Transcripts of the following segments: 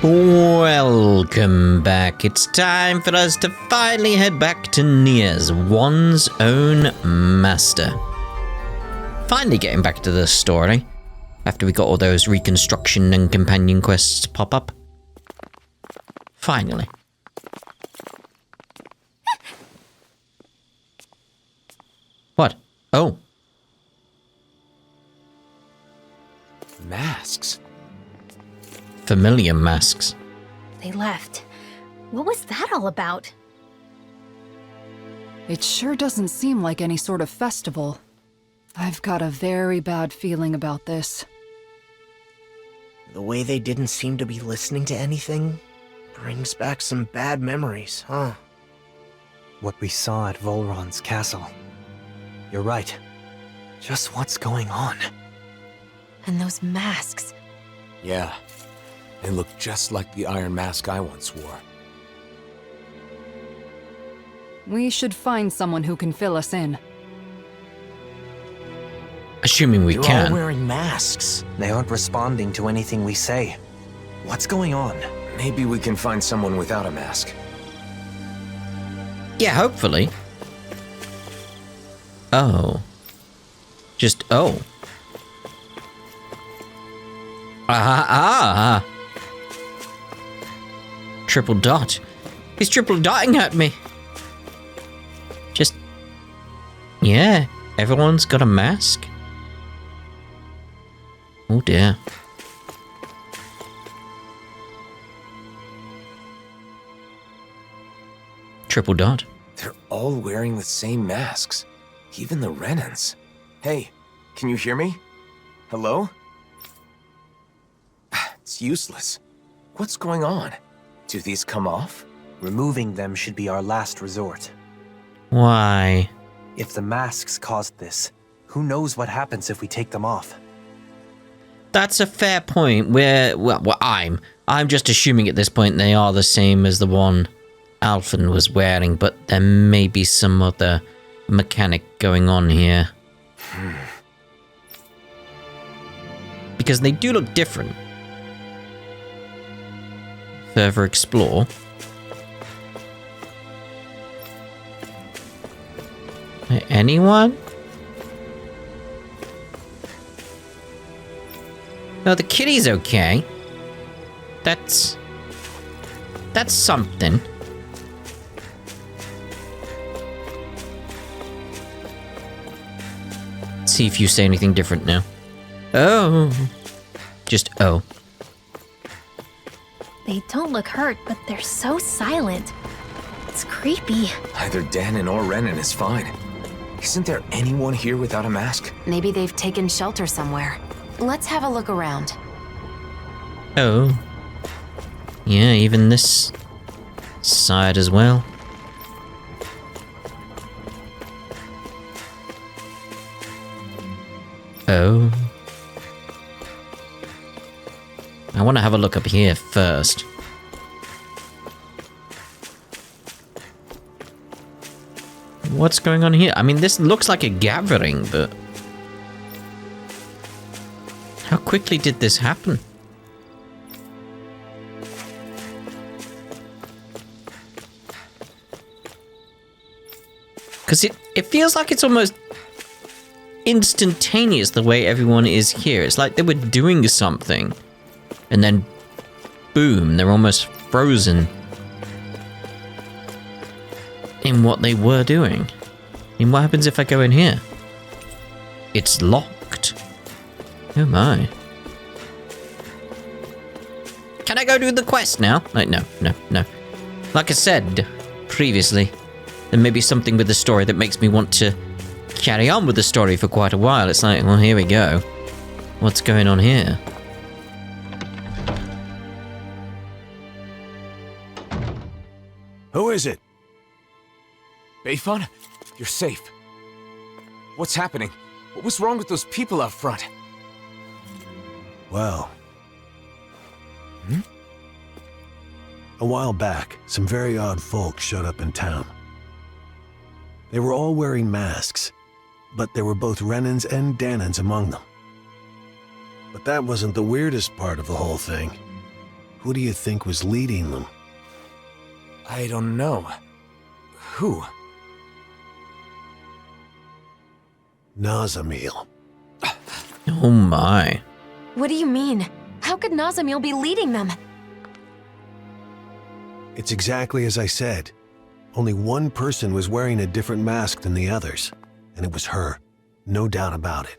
Welcome back. It's time for us to finally head back to Niez, one's own master. Finally getting back to the story, after we got all those reconstruction and companion quests pop up. Finally. What? Oh. Masks. Familiar masks. They left. What was that all about? It sure doesn't seem like any sort of festival. I've got a very bad feeling about this. The way they didn't seem to be listening to anything brings back some bad memories, huh? What we saw at Volron's castle. You're right. Just what's going on? And those masks. Yeah. They look just like the iron mask I once wore. We should find someone who can fill us in. Assuming we They're can. all wearing masks. They aren't responding to anything we say. What's going on? Maybe we can find someone without a mask. Yeah, hopefully. Oh. Just, oh. Ah. Triple dot. He's triple dotting at me. Just, yeah, everyone's got a mask. Oh dear. Triple dot. They're all wearing the same masks. Even the Renans. Hey, can you hear me? Hello? It's useless. What's going on? Do these come off? Removing them should be our last resort. Why? If the masks caused this, who knows what happens if we take them off? That's a fair point. I'm just assuming at this point they are the same as the one Alphen was wearing, but there may be some other mechanic going on here. Because they do look different. Further explore. Anyone? No, the kitty's okay. That's something. Let's see if you say anything different now. Oh. Just oh. They don't look hurt, but they're so silent. It's creepy. Either Danon or Renan is fine. Isn't there anyone here without a mask? Maybe they've taken shelter somewhere. Let's have a look around. Oh. Yeah, even this side as well. Oh. I want to have a look up here first. What's going on here? I mean, this looks like a gathering, but how quickly did this happen? Because it feels like it's almost instantaneous the way everyone is here. It's like they were doing something, and then boom, they're almost frozen in what they were doing. I mean, what happens if I go in here? It's locked. Oh my. Can I go do the quest now? Like, no. Like I said previously, there may be something with the story that makes me want to carry on with the story for quite a while. It's like, well, here we go. What's going on here? Who is it? Baephon? You're safe. What's happening? What was wrong with those people out front? Well... A while back, some very odd folk showed up in town. They were all wearing masks, but there were both Renans and Danons among them. But that wasn't the weirdest part of the whole thing. Who do you think was leading them? I don't know. Who? Nazamil. Oh my. What do you mean? How could Nazamil be leading them? It's exactly as I said. Only one person was wearing a different mask than the others, and it was her. No doubt about it.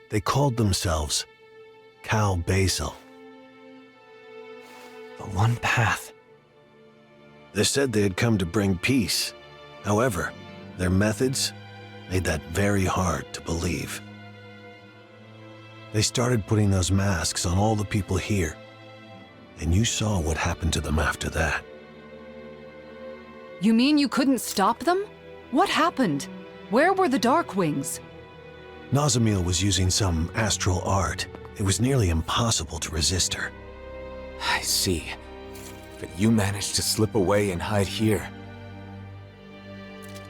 They called themselves Cal Basil. The one path. They said they had come to bring peace. However, their methods made that very hard to believe. They started putting those masks on all the people here, and you saw what happened to them after that. You mean you couldn't stop them? What happened? Where were the Darkwings? Nazamil was using some astral art. It was nearly impossible to resist her. I see. But you managed to slip away and hide here.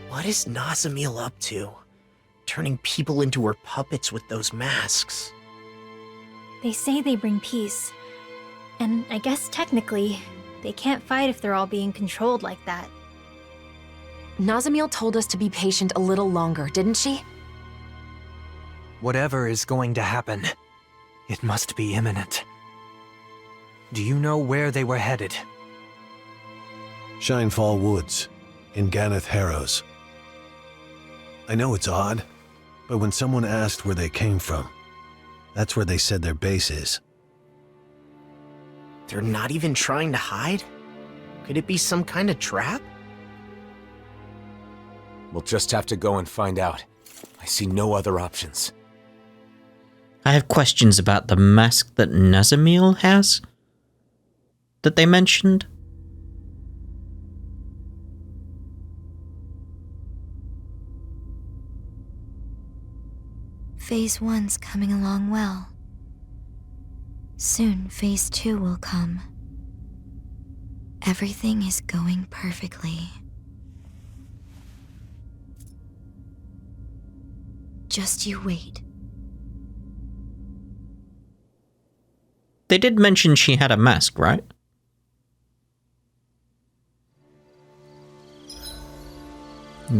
What is Nazamil up to? Turning people into her puppets with those masks. They say they bring peace. And I guess technically, they can't fight if they're all being controlled like that. Nazamil told us to be patient a little longer, didn't she? Whatever is going to happen, it must be imminent. Do you know where they were headed? Shinefall Woods, in Ganeth Harrows. I know it's odd, but when someone asked where they came from, that's where they said their base is. They're not even trying to hide? Could it be some kind of trap? We'll just have to go and find out. I see no other options. I have questions about the mask that Nazamil has that they mentioned. Phase 1's coming along well. Soon, Phase 2 will come. Everything is going perfectly. Just you wait. They did mention she had a mask, right?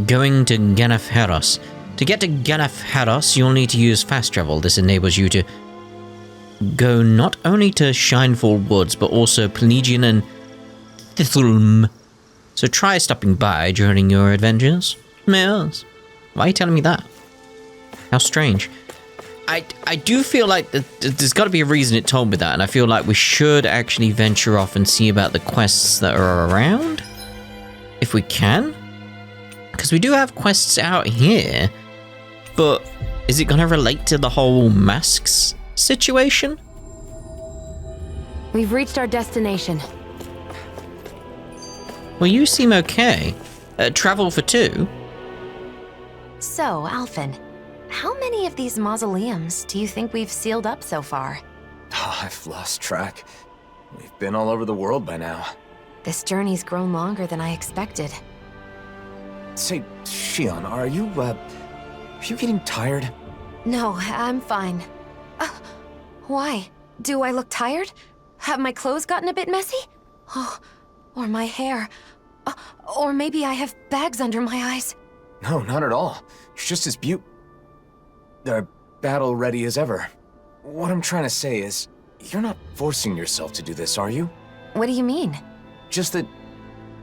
Going to Ganeth Harrows. To get to Ganeth Harrows, you'll need to use fast travel. This enables you to go not only to Shinefall Woods, but also Pelagian and Thithlum. So try stopping by during your adventures. Yes. Why are you telling me that? How strange. I do feel like there's got to be a reason it told me that, and I feel like we should actually venture off and see about the quests that are around, if we can. Because we do have quests out here, but is it going to relate to the whole masks situation? We've reached our destination. Well, you seem okay. Travel for 2? So, Alphen, how many of these mausoleums do you think we've sealed up so far? Oh, I've lost track. We've been all over the world by now. This journey's grown longer than I expected. Say, Shion, are you getting tired? No, I'm fine. Why? Do I look tired? Have my clothes gotten a bit messy? Oh, or my hair. Or maybe I have bags under my eyes. No, not at all. You're just as battle ready as ever. What I'm trying to say is, you're not forcing yourself to do this, are you? What do you mean? Just that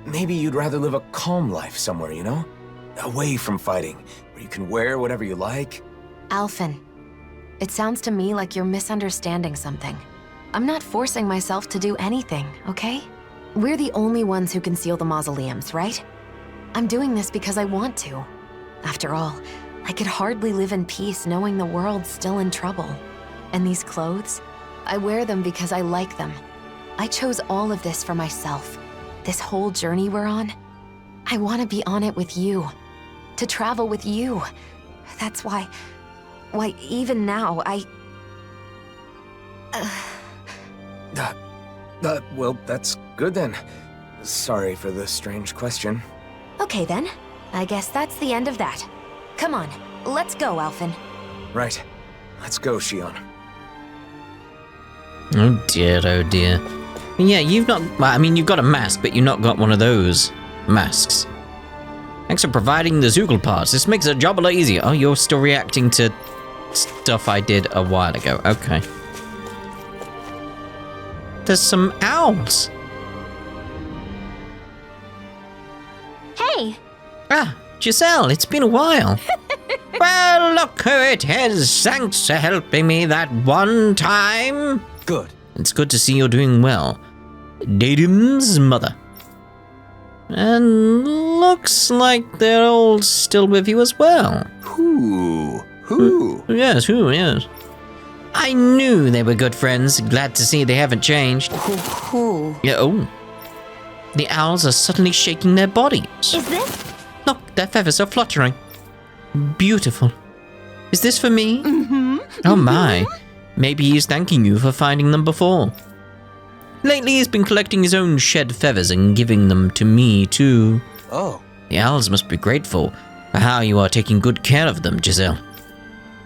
maybe you'd rather live a calm life somewhere, you know? Away from fighting, where you can wear whatever you like. Alphen, it sounds to me like you're misunderstanding something. I'm not forcing myself to do anything, okay? We're the only ones who can seal the mausoleums, right? I'm doing this because I want to. After all, I could hardly live in peace knowing the world's still in trouble. And these clothes, I wear them because I like them. I chose all of this for myself. This whole journey we're on, I want to be on it with you. To travel with you. That's why even now, Well, that's good then. Sorry for the strange question. Okay then, I guess that's the end of that. Come on, let's go, Alphen. Right. Let's go, Shion. Oh dear, oh dear. Yeah, you've not... well, I mean, you've got a mask, but you've not got one of those masks. Thanks for providing the Zoogle parts. This makes the job a lot easier. Oh, you're still reacting to stuff I did a while ago. Okay. There's some owls. Hey! Ah, Giselle, it's been a while. Well, look who it is. Thanks for helping me that one time. Good. It's good to see you're doing well. Datum's mother. And looks like they're all still with you as well. Who? Yes, yes. I knew they were good friends. Glad to see they haven't changed. Who? Yeah, oh. The owls are suddenly shaking their bodies. Is this? Look, their feathers are fluttering. Beautiful. Is this for me? Mm-hmm. Oh my. Maybe he's thanking you for finding them before. Lately he's been collecting his own shed feathers and giving them to me too. Oh. The owls must be grateful for how you are taking good care of them, Giselle.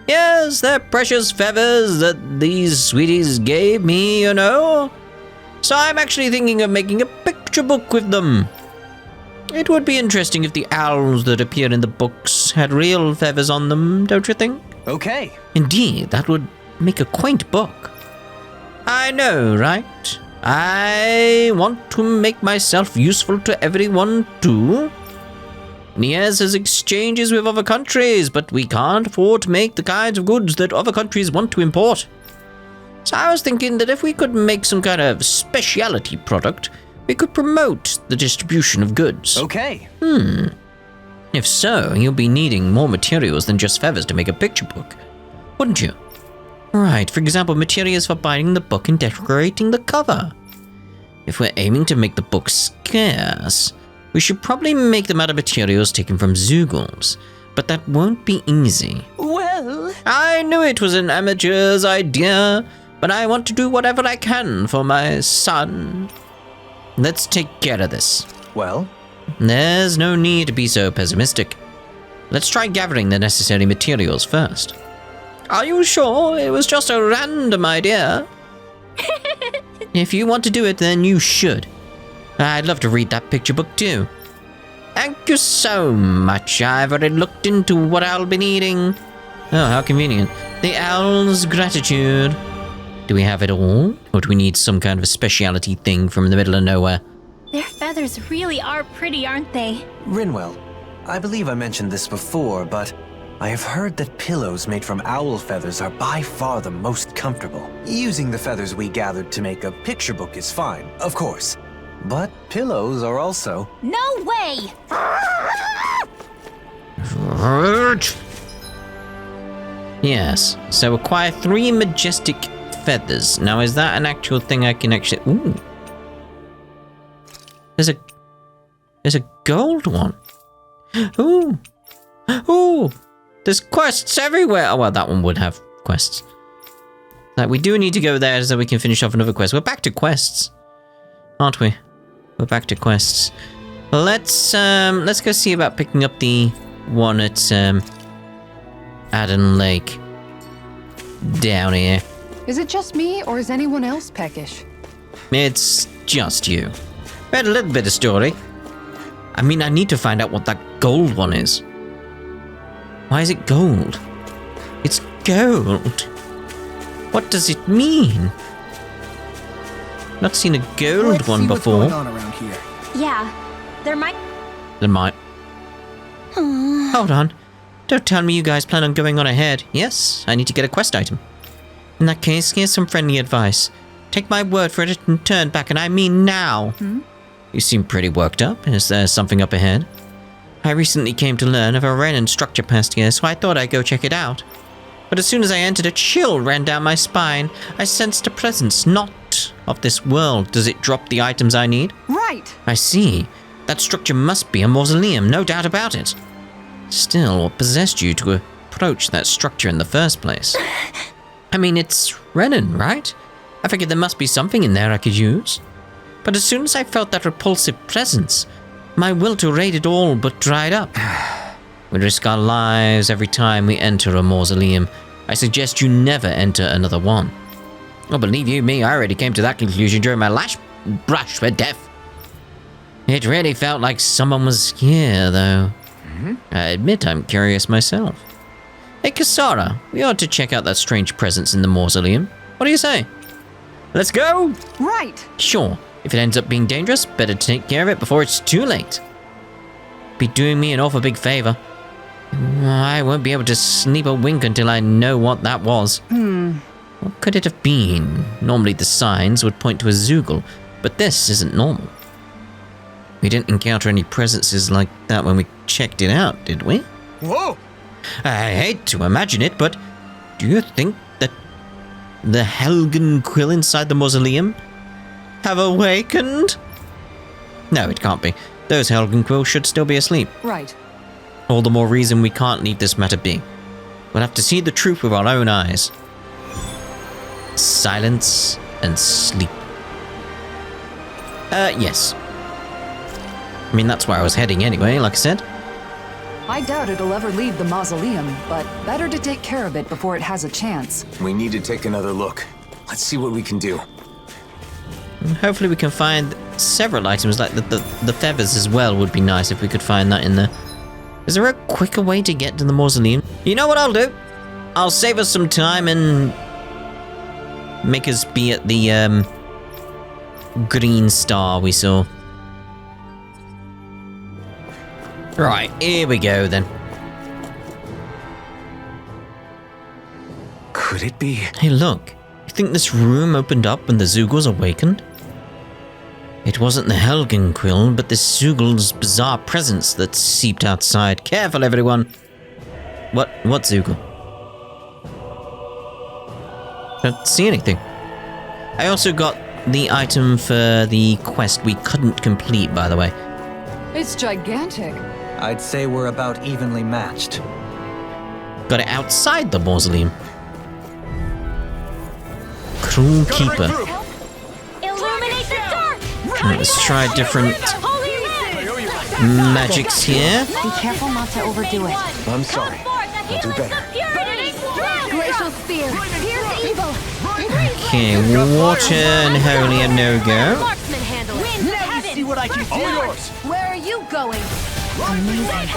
Yes, they're precious feathers that these sweeties gave me, you know. So I'm actually thinking of making a picture book with them. It would be interesting if the owls that appear in the books had real feathers on them, don't you think? Okay. Indeed, that would make a quaint book. I know, right? I want to make myself useful to everyone too. Niez has exchanges with other countries, but we can't afford to make the kinds of goods that other countries want to import. So I was thinking that if we could make some kind of specialty product, we could promote the distribution of goods. Okay. If so, you'll be needing more materials than just feathers to make a picture book, wouldn't you? Right, for example, materials for binding the book and decorating the cover. If we're aiming to make the book scarce, we should probably make them out of materials taken from Zoogles, but that won't be easy. Well, I knew it was an amateur's idea, but I want to do whatever I can for my son. Let's take care of this. Well, There's no need to be so pessimistic. Let's try gathering the necessary materials first. Are you sure it was just a random idea? If you want to do it, then you should. I'd love to read that picture book too. Thank you so much. I've already looked into what I'll be needing. Oh, how convenient. The owl's gratitude. Do we have it all? Or do we need some kind of a specialty thing from the middle of nowhere? Their feathers really are pretty, aren't they? Rinwell, I believe I mentioned this before, but I have heard that pillows made from owl feathers are by far the most comfortable. Using the feathers we gathered to make a picture book is fine, of course. But pillows are also... No way! Yes, so acquire 3 majestic feathers. Now, is that an actual thing I can actually... Ooh. There's a gold one. Ooh. Ooh. There's quests everywhere. Oh, well, that one would have quests. Like, we do need to go there so we can finish off another quest. We're back to quests, aren't we? We're back to quests. Let's go see about picking up the one at Adden Lake down here. Is it just me, or is anyone else peckish? It's just you. Read a little bit of story. I mean, I need to find out what that gold one is. Why is it gold? It's gold. What does it mean? Not seen a gold one before. What's going on around here? Yeah, there might... There might. Hold on. Don't tell me you guys plan on going on ahead. Yes, I need to get a quest item. In that case, here's some friendly advice. Take my word for it and turn back, and I mean now. You seem pretty worked up. Is there something up ahead? I recently came to learn of a Renin structure past here, so I thought I'd go check it out. But as soon as I entered, a chill ran down my spine. I sensed a presence not of this world. Does it drop the items I need? Right! I see. That structure must be a mausoleum, no doubt about it. Still, what possessed you to approach that structure in the first place? I mean, it's Renin, right? I figured there must be something in there I could use. But as soon as I felt that repulsive presence, my will to raid it all but dried up. We risk our lives every time we enter a mausoleum. I suggest you never enter another one. Oh, believe you me, I already came to that conclusion during my last brush with death. It really felt like someone was here, though. I admit I'm curious myself. Hey, Kasara, we ought to check out that strange presence in the mausoleum. What do you say? Let's go! Right! Sure. If it ends up being dangerous, better take care of it before it's too late. Be doing me an awful big favor. I won't be able to sleep a wink until I know what that was. What could it have been? Normally the signs would point to a Zoogle, but this isn't normal. We didn't encounter any presences like that when we checked it out, did we? Whoa! I hate to imagine it, but do you think that the Helgen Quill inside the mausoleum have awakened? No, it can't be. Those Helgen Quill should still be asleep. Right. All the more reason we can't leave this matter be. We'll have to see the truth with our own eyes. Silence and sleep. Yes. I mean, that's where I was heading anyway, like I said. I doubt it'll ever leave the mausoleum, but better to take care of it before it has a chance. We need to take another look. Let's see what we can do. And hopefully we can find several items, like the feathers as well would be nice if we could find that in there. Is there a quicker way to get to the mausoleum? You know what I'll do? I'll save us some time and make us be at the green star we saw. Right, here we go then. Could it be? Hey, look. You think this room opened up when the Zoogles awakened? It wasn't the Helgen Quill, but this Zoogle's bizarre presence that seeped outside. Careful, everyone. What Zoogle? Don't see anything. I also got the item for the quest we couldn't complete, by the way. It's gigantic. I'd say we're about evenly matched. Got it outside the mausoleum. Cruel Keeper. Illuminate the dark! Let's try different magics here. Be careful not to overdo it. I'm sorry. I'll do better. Glacial spear. Pierce evil. Okay, water and holy are no-go. Marksman handle. Winds of heaven. See what I can do. Where are you going? Amazing.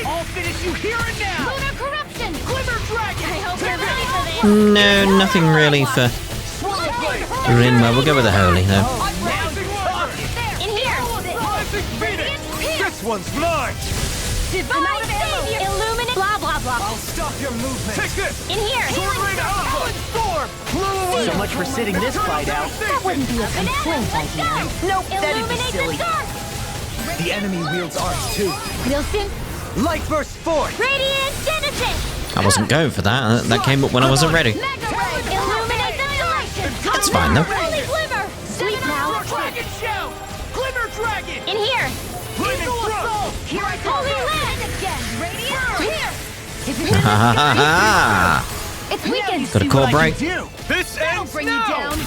I'll finish you here and now. Lunar corruption. Glimmer dragon. I hope you're ready for this. No, nothing really for Rinma. We'll go with the holy though. In here. This one's mine. Divine savior. Illuminate. Blah blah blah. I'll stop your movement. Take this. In here. Sword Alpha. Storm. So much for sitting this fight out. That wouldn't be a complaint, I hear. Nope, that'd be Illuminate silly. the dark. The enemy wields arts too. Wilson. Light burst forth. Radiant Genesis. I wasn't going for that. That came up when I wasn't ready. Mega ray. Illuminate the dark. That's fine though. Holy glimmer. Sleep now. Dragon shout. Glimmer dragon. In here. Flaming thrust. Here I go. Holy land again. Radiant. Here. Ha ha ha ha! It's weakened. Got a core break. This ends Bring now. you down.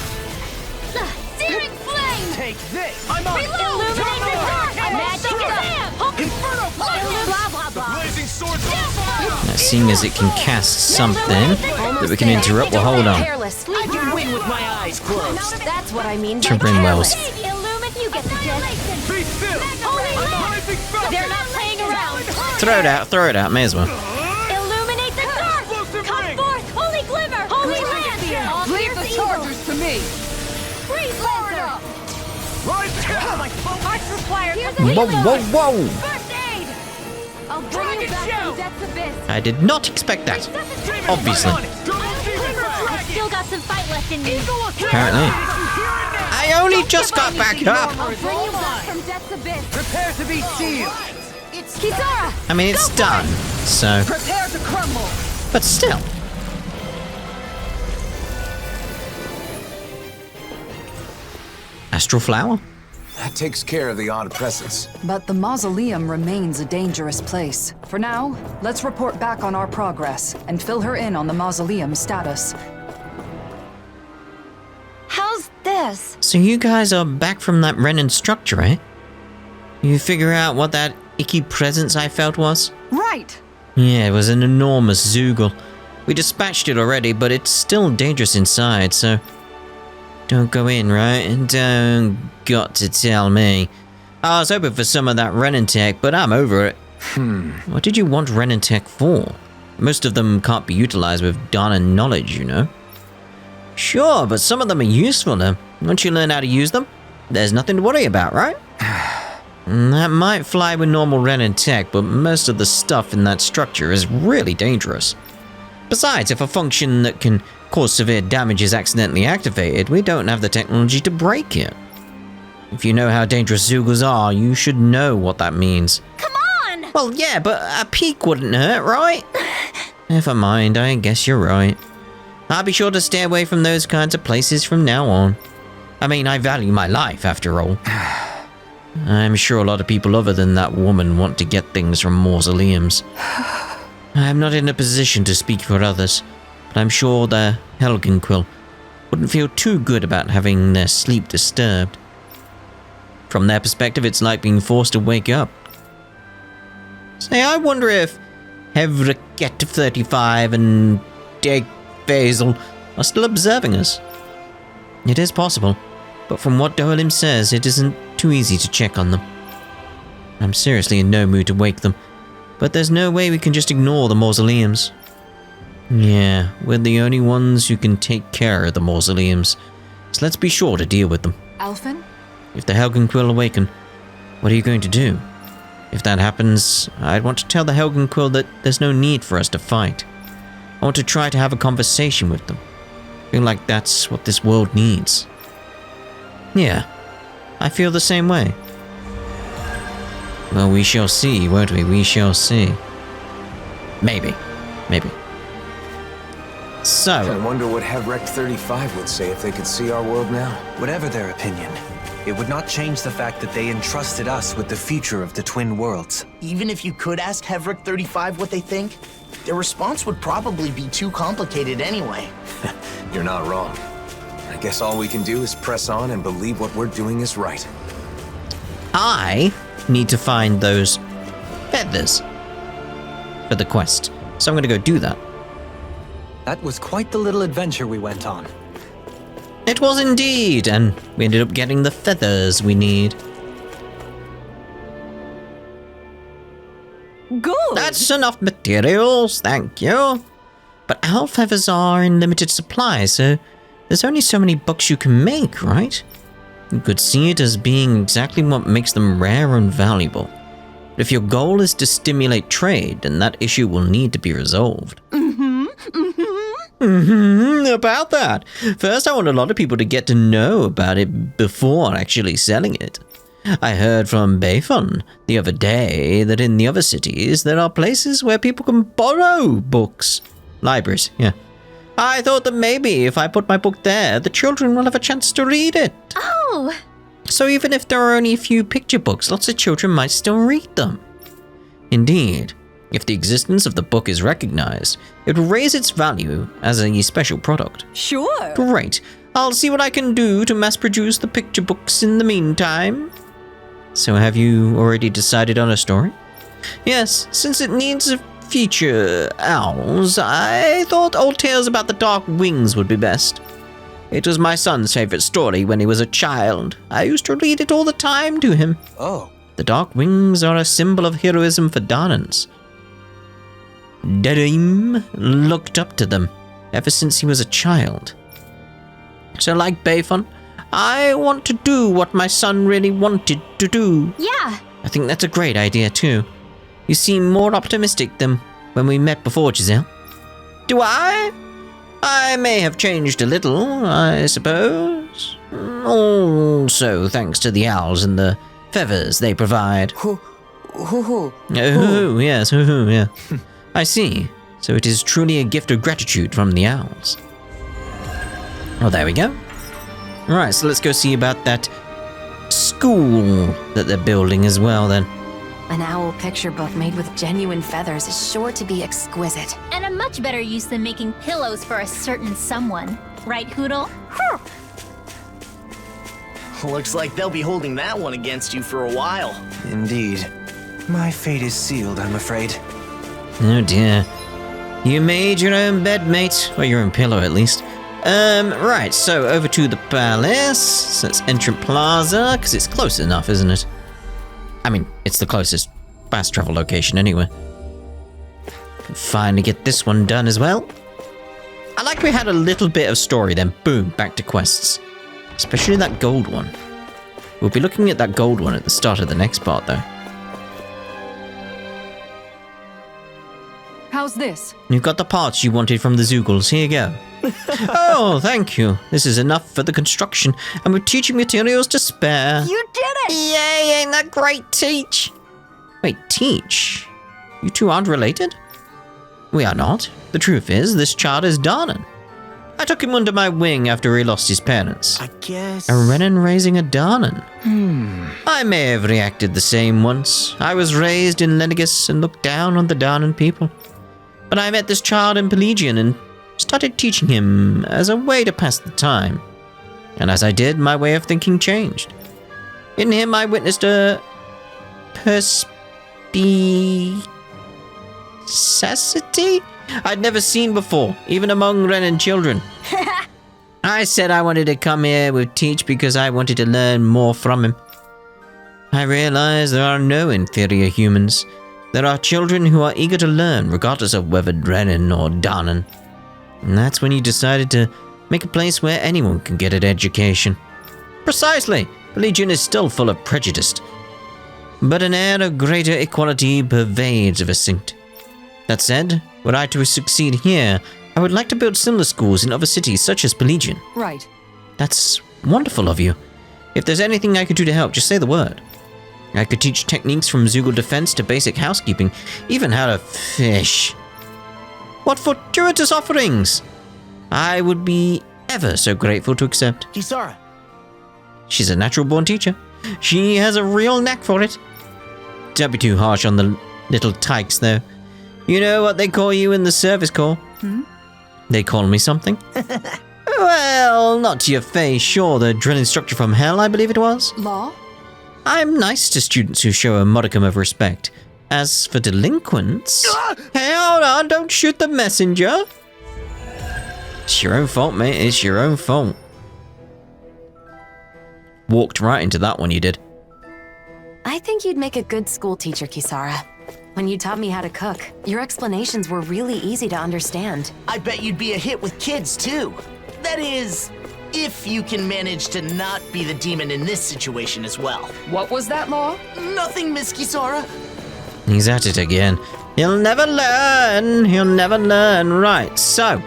Searing flame. Take this. I'm on. Illuminate the dark. Magic Shazam. Inferno blast. Blah blah blah. Blazing swords on fire. Now, seeing as it can cast something that we can interrupt, we'll hold on. Careless. I can win with my eyes closed. That's what I mean To by Brimwell's. careless. Illuminate. You get the gist. Be still. Holy land. Rising falcon. They're not playing around. Throw it out, may as well. Illuminate the dark. Explosive Come ring. forth. Holy glimmer. Holy land. All Leave the fierce evil. chargers to me. Freeze laser. Arts required. Here's a Whoa, healing. whoa, whoa! First aid. I'll bring Dragon you back shout. from death's abyss. I did not expect that. Obviously. I've still got some fight left in me. Apparently. I only just got back up. I'll bring you back from death's abyss. Prepare to be sealed. It's Kisara. I mean, it's done, so... Prepare to crumble. But still. Astral Flower? That takes care of the odd presence. But the mausoleum remains a dangerous place. For now, let's report back on our progress and fill her in on the mausoleum status. How's this? So you guys are back from that Renan structure, eh? You figure out what that icky presence I felt was? Right! Yeah, it was an enormous Zoogle. We dispatched it already, but it's still dangerous inside, so Don't go in, right? Don't got to tell me. I was hoping for some of that Renin tech, but I'm over it. What did you want Renin tech for? Most of them can't be utilized with Dana knowledge, you know. Sure, but some of them are useful though. Once you learn how to use them, there's nothing to worry about, right? That might fly with normal Renin tech, but most of the stuff in that structure is really dangerous. Besides, if a function that can cause severe damage is accidentally activated, we don't have the technology to break it. If you know how dangerous Zugals are, you should know what that means. Come on! Well, yeah, but a peek wouldn't hurt, right? Never mind, I guess you're right. I'll be sure to stay away from those kinds of places from now on. I mean, I value my life, after all. I'm sure a lot of people other than that woman want to get things from mausoleums. I'm not in a position to speak for others, but I'm sure the Helgenquill wouldn't feel too good about having their sleep disturbed. From their perspective, it's like being forced to wake up. Say, I wonder if Hevriket 35 and Deg Basil are still observing us. It is possible, but from what Dohalim says, it isn't too easy to check on them. I'm seriously in no mood to wake them, but there's no way we can just ignore the mausoleums. Yeah, we're the only ones who can take care of the mausoleums, so let's be sure to deal with them. Alphen? If the Helgenquill awaken, what are you going to do? If that happens, I'd want to tell the Helgenquill that there's no need for us to fight. I want to try to have a conversation with them. I feel like that's what this world needs. Yeah, I feel the same way. Well, we shall see, won't we? We shall see. Maybe. So... I wonder what Hevrek 35 would say if they could see our world now. Whatever their opinion, it would not change the fact that they entrusted us with the future of the Twin Worlds. Even if you could ask Hevrick 35 what they think, their response would probably be too complicated anyway. You're not wrong. I guess all we can do is press on and believe what we're doing is right. I need to find those feathers for the quest, so I'm going to go do that. That was quite the little adventure we went on. It was indeed, and we ended up getting the feathers we need. Good! That's enough materials, thank you. But owl feathers are in limited supply, so there's only so many books you can make, right? You could see it as being exactly what makes them rare and valuable. But if your goal is to stimulate trade, then that issue will need to be resolved. About that. First, I want a lot of people to get to know about it before actually selling it. I heard from Baephon the other day that in the other cities there are places where people can borrow books. Libraries, yeah. I thought that maybe if I put my book there, the children will have a chance to read it. Oh! So even if there are only a few picture books, lots of children might still read them. Indeed, if the existence of the book is recognized, it will raise its value as a special product. Sure! Great. I'll see what I can do to mass produce the picture books in the meantime. So have you already decided on a story? Yes, since it needs a feature owls, I thought old tales about the Dark Wings would be best. It was my son's favorite story when he was a child. I used to read it all the time to him. Oh. The Dark Wings are a symbol of heroism for Danans. Darim looked up to them ever since he was a child. So like Baephon, I want to do what my son really wanted to do. Yeah! I think that's a great idea too. You seem more optimistic than when we met before, Giselle. Do I? I may have changed a little, I suppose. Also thanks to the owls and the feathers they provide. Oh, yes, yeah. I see. So it is truly a gift of gratitude from the owls. Oh, there we go. Alright, so let's go see about that school that they're building as well then. An owl picture book made with genuine feathers is sure to be exquisite. And a much better use than making pillows for a certain someone. Right, Hoodle? Looks like they'll be holding that one against you for a while. Indeed. My fate is sealed, I'm afraid. Oh dear. You made your own bed, mate. Or your own pillow, at least. Right, so over to the palace. So it's Entrant Plaza, because it's close enough, isn't it? I mean, it's the closest fast travel location anyway. Can finally get this one done as well. I like we had a little bit of story, then boom, back to quests. Especially that gold one. We'll be looking at that gold one at the start of the next part, though. How's this? You've got the parts you wanted from the Zoogles. Here you go. Oh, thank you. This is enough for the construction, and with teaching materials to spare. You did it! Yay, ain't that great, Teach? Wait, Teach? You two aren't related? We are not. The truth is, this child is Darnan. I took him under my wing after he lost his parents. I guess... A Renan raising a Darnan. I may have reacted the same once. I was raised in Lenegus and looked down on the Darnan people. But I met this child in Pelagian and started teaching him as a way to pass the time. And as I did, my way of thinking changed. In him, I witnessed a perspicacity I'd never seen before, even among Renan children. I said I wanted to come here with Teach because I wanted to learn more from him. I realized there are no inferior humans. There are children who are eager to learn, regardless of whether Renan or Darnan. And that's when he decided to make a place where anyone can get an education. Precisely! Pelagian is still full of prejudice. But an air of greater equality pervades Vercinct. That said, were I to succeed here, I would like to build similar schools in other cities such as Pelagian. Right. That's wonderful of you. If there's anything I could do to help, just say the word. I could teach techniques from Zoogle defense to basic housekeeping, even how to fish. What fortuitous offerings! I would be ever so grateful to accept. Kisara. She's a natural-born teacher. She has a real knack for it. Don't be too harsh on the little tykes, though. You know what they call you in the service corps? They call me something? Well, not to your face, sure. The drill instructor from hell, I believe it was. Law? I'm nice to students who show a modicum of respect. As for delinquents... Hey, hold on, don't shoot the messenger. It's your own fault, mate. It's your own fault. Walked right into that one, you did. I think you'd make a good school teacher, Kisara. When you taught me how to cook, your explanations were really easy to understand. I bet you'd be a hit with kids, too. That is, if you can manage to not be the demon in this situation as well. What was that, Law? Nothing, Miss Kisara. He's at it again. He'll never learn. He'll never learn. Right, so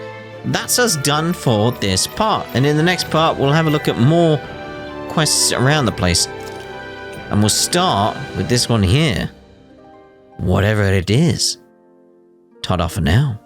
that's us done for this part. And in the next part, we'll have a look at more quests around the place. And we'll start with this one here. Whatever it is. Ta-da for now.